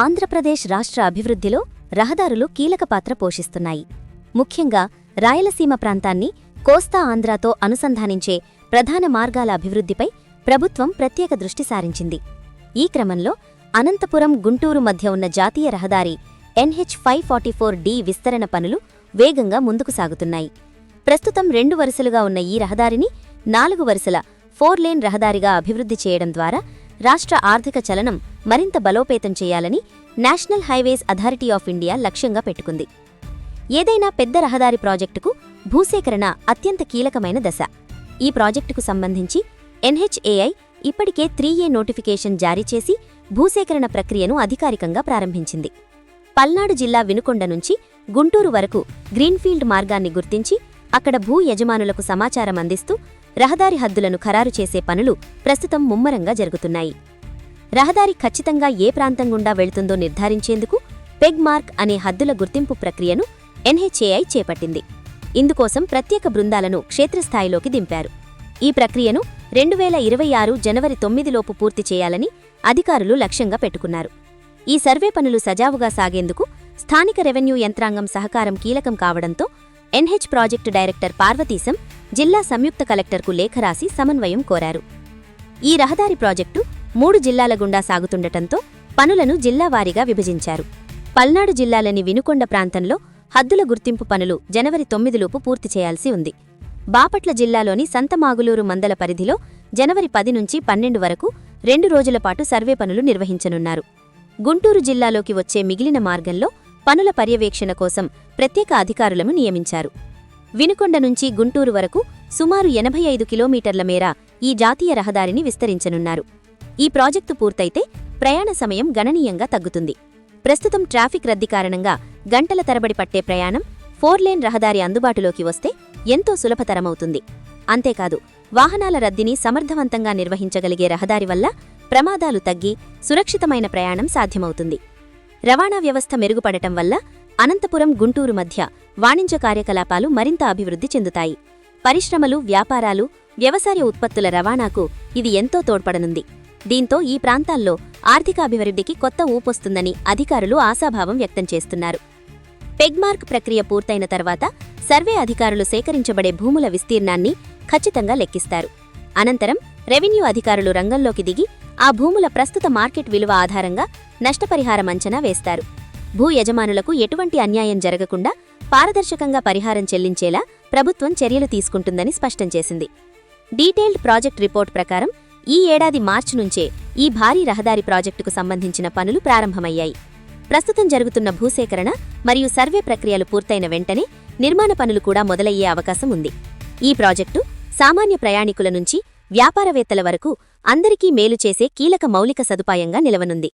ఆంధ్రప్రదేశ్ రాష్ట్ర అభివృద్ధిలో రహదారులు కీలక పాత్ర పోషిస్తున్నాయి. ముఖ్యంగా రాయలసీమ ప్రాంతాన్ని కోస్తా ఆంధ్రాతో అనుసంధానించే ప్రధాన మార్గాల అభివృద్ధిపై ప్రభుత్వం ప్రత్యేక దృష్టి సారించింది. ఈ క్రమంలో అనంతపురం గుంటూరు మధ్య ఉన్న జాతీయ రహదారి NH 544D విస్తరణ పనులు వేగంగా ముందుకు సాగుతున్నాయి. ప్రస్తుతం 2 వరుసలుగా ఉన్న ఈ రహదారిని 4 వరుసల 4 లేన్ రహదారిగా అభివృద్ధి చేయడం ద్వారా రాష్ట్ర ఆర్థిక చలనం మరింత బలోపేతం చేయాలని national highways authority of India లక్ష్యంగా పెట్టుకుంది. ఏదైనా పెద్ద రహదారి ప్రాజెక్టుకు భూసేకరణ అత్యంత కీలకమైన దశ. ఈ ప్రాజెక్టుకు సంబంధించి NHAI ఇప్పటికే 3A నోటిఫికేషన్ జారీ చేసి భూసేకరణ ప్రక్రియను అధికారికంగా ప్రారంభించింది. పల్నాడు జిల్లా వినుకొండ నుంచి గుంటూరు వరకు గ్రీన్ఫీల్డ్ మార్గాన్ని గుర్తించి అక్కడ భూ యజమానులకు సమాచారం అందిస్తూ రహదారి హద్దులను ఖరారు చేసే పనులు ప్రస్తుతం ముమ్మరంగా జరుగుతున్నాయి. రహదారి ఖచ్చితంగా ఏ ప్రాంతం గుండా వెళుతుందో నిర్ధారించేందుకు పెగ్ మార్క్ అనే హద్దుల గుర్తింపు ప్రక్రియను NHAI చేపట్టింది. ఇందుకోసం ప్రత్యేక బృందాలను క్షేత్రస్థాయిలోకి దింపారు. ఈ ప్రక్రియను 2026 జనవరి 9లోపు పూర్తి చేయాలని అధికారులు లక్ష్యంగా పెట్టుకున్నారు. ఈ సర్వే పనులు సజావుగా సాగేందుకు స్థానిక రెవెన్యూ యంత్రాంగం సహకారం కీలకం కావడంతో NH ప్రాజెక్టు డైరెక్టర్ పార్వతీశం జిల్లా సంయుక్త కలెక్టర్కు లేఖ రాసి సమన్వయం కోరారు. ఈ రహదారి ప్రాజెక్టు 3 జిల్లాల గుండా సాగుతుండటంతో పనులను జిల్లావారీగా విభజించారు. పల్నాడు జిల్లాలోని వినుకొండ ప్రాంతంలో హద్దుల గుర్తింపు పనులు జనవరి 9లోపు పూర్తి చేయాల్సి ఉంది. బాపట్ల జిల్లాలోని సంతమాగులూరు మండల పరిధిలో జనవరి 10 నుంచి 12 వరకు 2 రోజుల పాటు సర్వే పనులు నిర్వహించనున్నారు. గుంటూరు జిల్లాలోకి వచ్చే మిగిలిన మార్గంలో పనుల పర్యవేక్షణ కోసం ప్రత్యేక అధికారులను నియమించారు. వినుకొండ నుంచి గుంటూరు వరకు సుమారు 85 కిలోమీటర్ల మేర ఈ జాతీయ రహదారిని విస్తరించనున్నారు. ఈ ప్రాజెక్టు పూర్తయితే ప్రయాణ సమయం గణనీయంగా తగ్గుతుంది. ప్రస్తుతం ట్రాఫిక్ రద్దీ కారణంగా గంటల తరబడి పట్టే ప్రయాణం 4 లేన్ రహదారి అందుబాటులోకి వస్తే ఎంతో సులభతరమవుతుంది. అంతేకాదు వాహనాల రద్దీని సమర్థవంతంగా నిర్వహించగలిగే రహదారి వల్ల ప్రమాదాలు తగ్గి సురక్షితమైన ప్రయాణం సాధ్యమవుతుంది. రవాణా వ్యవస్థ మెరుగుపడటం వల్ల అనంతపురం గుంటూరు మధ్య వాణిజ్య కార్యకలాపాలు మరింత అభివృద్ధి చెందుతాయి. పరిశ్రమలు, వ్యాపారాలు, వ్యవసాయ ఉత్పత్తుల రవాణాకు ఇది ఎంతో తోడ్పడనుంది. దీంతో ఈ ప్రాంతాల్లో ఆర్థికాభివృద్ధికి కొత్త ఊపొస్తుందని అధికారులు ఆశాభావం వ్యక్తం చేస్తున్నారు. పెగ్మార్క్ ప్రక్రియ పూర్తయిన తర్వాత సర్వే అధికారులు సేకరించబడే భూముల విస్తీర్ణాన్ని ఖచ్చితంగా లెక్కిస్తారు. అనంతరం రెవెన్యూ అధికారులు రంగంలోకి దిగి ఆ భూముల ప్రస్తుత మార్కెట్ విలువ ఆధారంగా నష్టపరిహారం అంచనా వేస్తారు. భూ యజమానులకు ఎటువంటి అన్యాయం జరగకుండా పారదర్శకంగా పరిహారం చెల్లించేలా ప్రభుత్వం చర్యలు తీసుకుంటుందని స్పష్టం చేసింది. డీటెయిల్డ్ ప్రాజెక్ట్ రిపోర్ట్ ప్రకారం ఈ ఏడాది మార్చి నుంచే ఈ భారీ రహదారి ప్రాజెక్టుకు సంబంధించిన పనులు ప్రారంభమయ్యాయి. ప్రస్తుతం జరుగుతున్న భూసేకరణ మరియు సర్వే ప్రక్రియలు పూర్తయిన వెంటనే నిర్మాణ పనులు కూడా మొదలయ్యే అవకాశం ఉంది. ఈ ప్రాజెక్టు సామాన్య ప్రయాణికుల నుంచి వ్యాపారవేత్తల వరకు అందరికీ మేలు చేసే కీలక మౌలిక సదుపాయంగా నిలవనుంది.